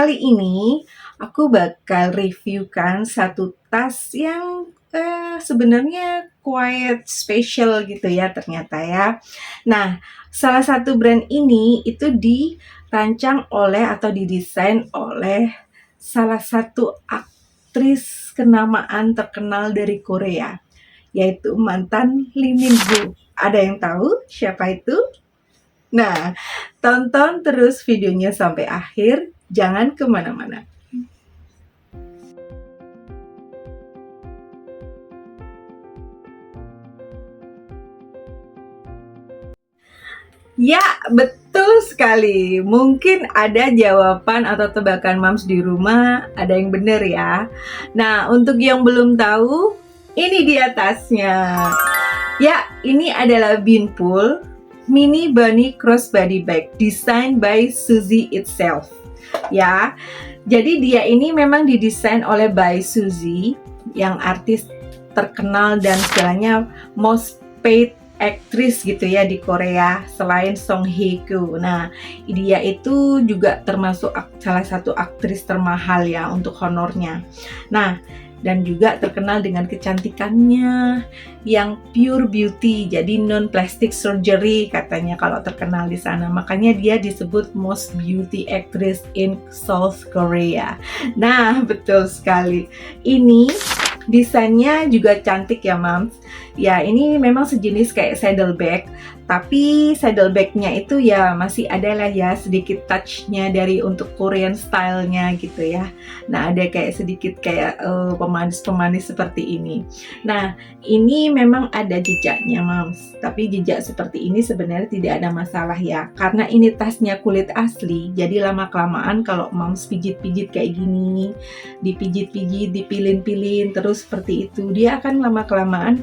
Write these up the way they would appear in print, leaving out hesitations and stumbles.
Kali ini aku bakal reviewkan satu tas yang sebenarnya quite special gitu ya ternyata ya. Nah, salah satu brand ini itu dirancang oleh atau didesain oleh salah satu aktris kenamaan terkenal dari Korea, yaitu mantan Lee Min Ho. Ada yang tahu siapa itu? Nah, tonton terus videonya sampai akhir, jangan kemana-mana. Ya, betul sekali. Mungkin ada jawaban atau tebakan Mams di rumah, ada yang benar ya. Nah, untuk yang belum tahu, ini dia tasnya. Ya, ini adalah Beanpool Mini Bunny Crossbody Bag, designed by Suzy itself. Ya, jadi dia ini memang didesain oleh by Suzy, yang artis terkenal dan istilahnya most paid aktris gitu ya di Korea selain Song Hye Kyo. Nah, dia itu juga termasuk salah satu aktris termahal ya untuk honornya. Nah, dan juga terkenal dengan kecantikannya yang pure beauty, jadi non plastic surgery katanya kalau terkenal di sana. Makanya dia disebut most beauty actress in South Korea. Nah, betul sekali. Ini desainnya juga cantik ya, Mams. Ya, ini memang sejenis kayak saddlebag, tapi saddlebagnya itu ya masih ada lah ya sedikit touchnya dari untuk Korean style-nya gitu ya. Nah, ada kayak sedikit kayak pemanis-pemanis seperti ini. Nah, ini memang ada jejaknya, Mams. Tapi jejak seperti ini sebenarnya tidak ada masalah ya. Karena ini tasnya kulit asli, jadi lama-kelamaan kalau Mams pijit-pijit kayak gini, dipijit-pijit, dipilin-pilin, terus seperti itu, dia akan lama-kelamaan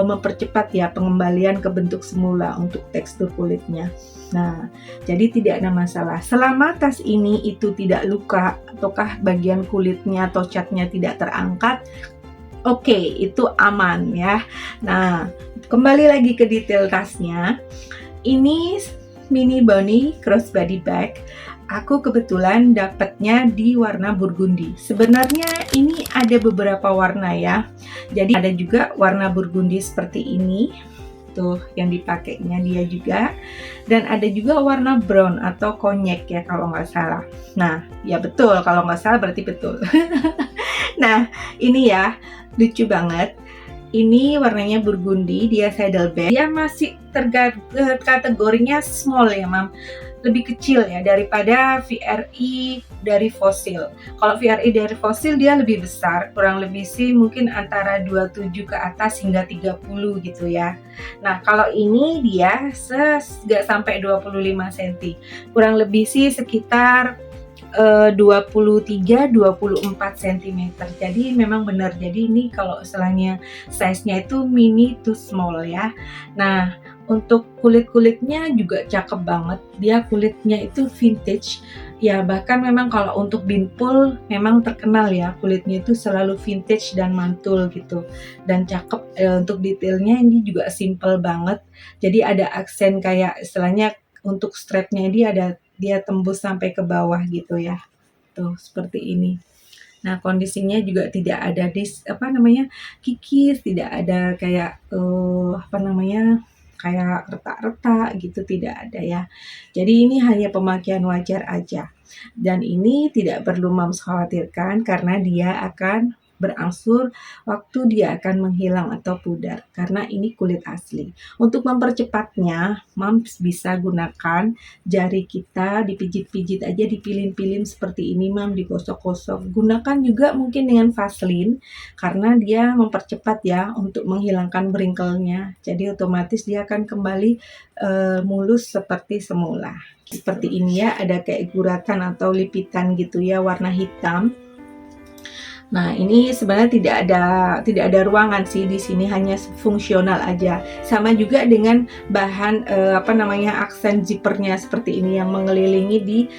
mempercepat ya pengembalian ke bentuk semula untuk tekstur kulitnya. Nah, jadi tidak ada masalah. Selama tas ini itu tidak luka, ataukah bagian kulitnya atau catnya tidak terangkat, oke, itu aman ya. Nah, kembali lagi ke detail tasnya. Ini Mini Bunny Crossbody Bag. Aku kebetulan dapatnya di warna burgundi. Sebenarnya ini ada beberapa warna ya. Jadi ada juga warna burgundi seperti ini. Tuh yang dipakainya dia juga. Dan ada juga warna brown atau konyek ya kalau nggak salah. Nah, ya betul, kalau nggak salah berarti betul. Nah, ini ya, lucu banget. Ini warnanya burgundi, dia saddlebag. Dia masih kategorinya small ya, Mam. Lebih kecil ya daripada VRI dari Fossil. Kalau VRI dari Fossil dia lebih besar, kurang lebih sih mungkin antara 27 ke atas hingga 30 gitu ya. Nah, kalau ini dia nggak sampai 25 cm. Kurang lebih sih sekitar 23-24 cm. Jadi memang benar. Jadi ini kalau istilahnya size-nya itu mini to small ya. Nah, untuk kulit-kulitnya juga cakep banget. Dia kulitnya itu vintage. Ya, bahkan memang kalau untuk Beanpool memang terkenal ya, kulitnya itu selalu vintage dan mantul gitu. Dan cakep. Untuk detailnya ini juga simple banget. Jadi ada aksen kayak istilahnya untuk strapnya dia tembus sampai ke bawah gitu ya. Tuh, seperti ini. Nah, kondisinya juga tidak ada kikis, tidak ada kayak kayak retak-retak gitu, tidak ada ya. Jadi ini hanya pemakaian wajar aja. Dan ini tidak perlu Mams khawatirkan karena dia akan berangsur waktu dia akan menghilang atau pudar karena ini kulit asli. Untuk mempercepatnya, Mams bisa gunakan jari kita dipijit-pijit aja, dipilin-pilin seperti ini, Mam, digosok-gosok. Gunakan juga mungkin dengan Vaseline karena dia mempercepat ya untuk menghilangkan wrinkle-nya. Jadi otomatis dia akan kembali mulus seperti semula. Seperti ini ya, ada kayak guratan atau lipitan gitu ya, warna hitam. Nah, ini sebenarnya tidak ada ruangan sih di sini, hanya fungsional aja. Sama juga dengan bahan aksen zippernya seperti ini yang mengelilingi di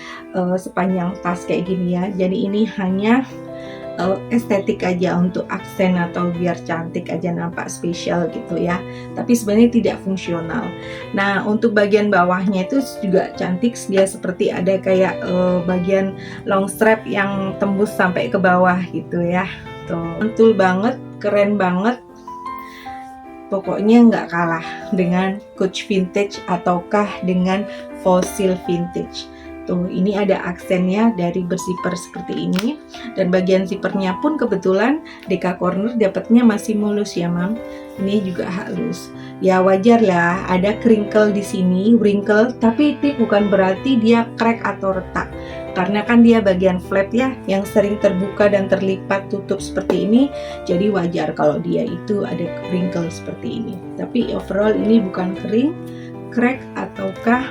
sepanjang tas kayak gini ya. Jadi ini hanya estetik aja untuk aksen atau biar cantik aja nampak spesial gitu ya. Tapi sebenarnya tidak fungsional. Nah, untuk bagian bawahnya itu juga cantik, dia seperti ada kayak bagian long strap yang tembus sampai ke bawah gitu ya. Tuh, mantul banget, keren banget. Pokoknya nggak kalah dengan Coach Vintage ataukah dengan Fossil Vintage. Tuh, ini ada aksennya dari berzipper seperti ini, dan bagian zippernya pun kebetulan Deka Corner dapatnya masih mulus ya, Mam. Ini juga halus. Ya wajar lah, ada crinkle di sini, wrinkle, tapi itu bukan berarti dia crack atau retak. Karena kan dia bagian flap ya, yang sering terbuka dan terlipat tutup seperti ini, jadi wajar kalau dia itu ada wrinkle seperti ini. Tapi overall ini bukan kering, crack ataukah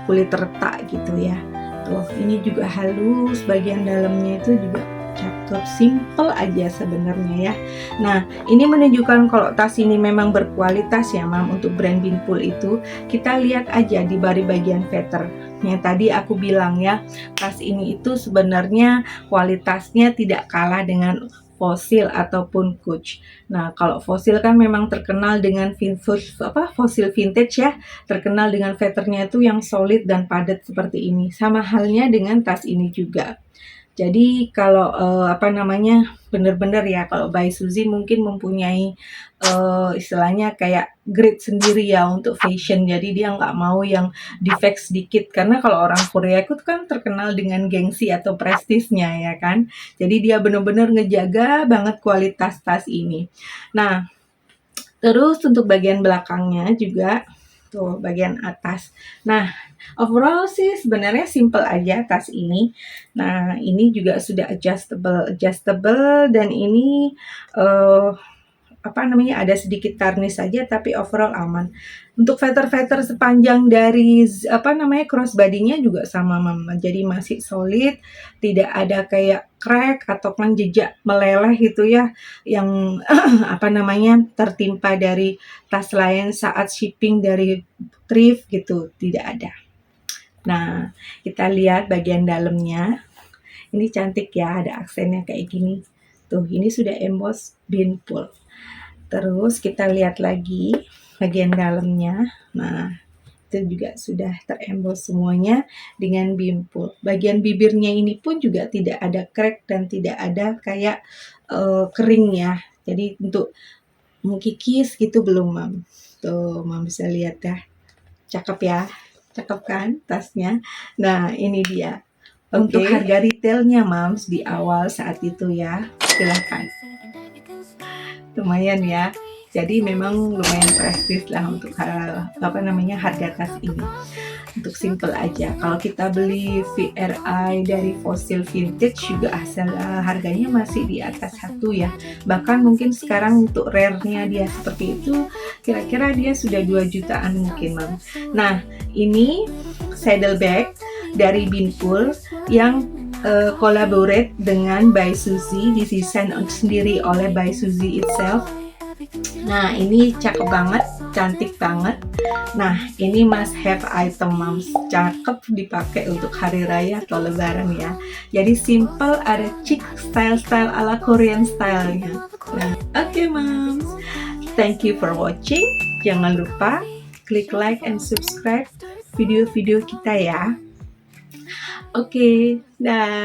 kulit retak gitu ya. Tuh, ini juga halus, bagian dalamnya itu juga cakep, simple aja sebenarnya ya. Nah, ini menunjukkan kalau tas ini memang berkualitas ya, Mam. Untuk brand Binpool itu kita lihat aja di bagian feather. Yang tadi aku bilang ya, tas ini itu sebenarnya kualitasnya tidak kalah dengan Fossil ataupun Coach. Nah, kalau Fossil kan memang terkenal dengan Fossil Vintage ya, terkenal dengan feathernya itu yang solid dan padat seperti ini. Sama halnya dengan tas ini juga. Jadi kalau bener-bener ya, kalau by Suzy mungkin mempunyai istilahnya kayak grade sendiri ya untuk fashion. Jadi dia nggak mau yang defect sedikit, karena kalau orang Korea itu kan terkenal dengan gengsi atau prestisnya ya kan. Jadi dia bener-bener ngejaga banget kualitas tas ini. Nah, terus untuk bagian belakangnya juga tuh, bagian atas. Nah, overall sih sebenarnya simple aja tas ini. Nah, ini juga sudah adjustable dan ini ada sedikit tarnis saja, tapi overall aman. Untuk feather sepanjang dari crossbody-nya juga sama, Mama. Jadi masih solid, tidak ada kayak crack atau kan jejak meleleh gitu ya, yang tertimpa dari tas lain saat shipping dari thrift gitu, tidak ada. Nah, kita lihat bagian dalamnya. Ini cantik ya, ada aksennya kayak gini. Tuh, ini sudah emboss Binpool. Terus kita lihat lagi bagian dalamnya. Nah, itu juga sudah teremboss semuanya dengan Binpool. Bagian bibirnya ini pun juga tidak ada crack dan tidak ada kayak kering ya. Jadi untuk mengkikis gitu belum, Mam. Tuh, Mam bisa lihat ya. Cakep ya. Cakep kan tasnya? Nah, ini dia. Untuk harga retailnya, Mams, di awal saat itu ya. Silahkan. Lumayan ya, jadi memang lumayan prestis lah untuk harga tas ini. Untuk simple aja. Kalau kita beli VRI dari Fossil Vintage juga harganya masih di atas 1 ya. Bahkan mungkin sekarang untuk rare-nya dia seperti itu, kira-kira dia sudah 2 jutaan mungkin, Mam. Nah, ini saddle bag dari Binpool yang collaborate dengan By Suzy, didesain sendiri oleh By Suzy itself. Nah, ini cakep banget, cantik banget. Nah, ini must have item, Moms. Cakep dipakai untuk hari raya atau lebaran ya. Jadi simple, ada chic style ala Korean style-nya. Nah, oke, Moms. Thank you for watching. Jangan lupa klik like and subscribe video-video kita ya. Oke, dah.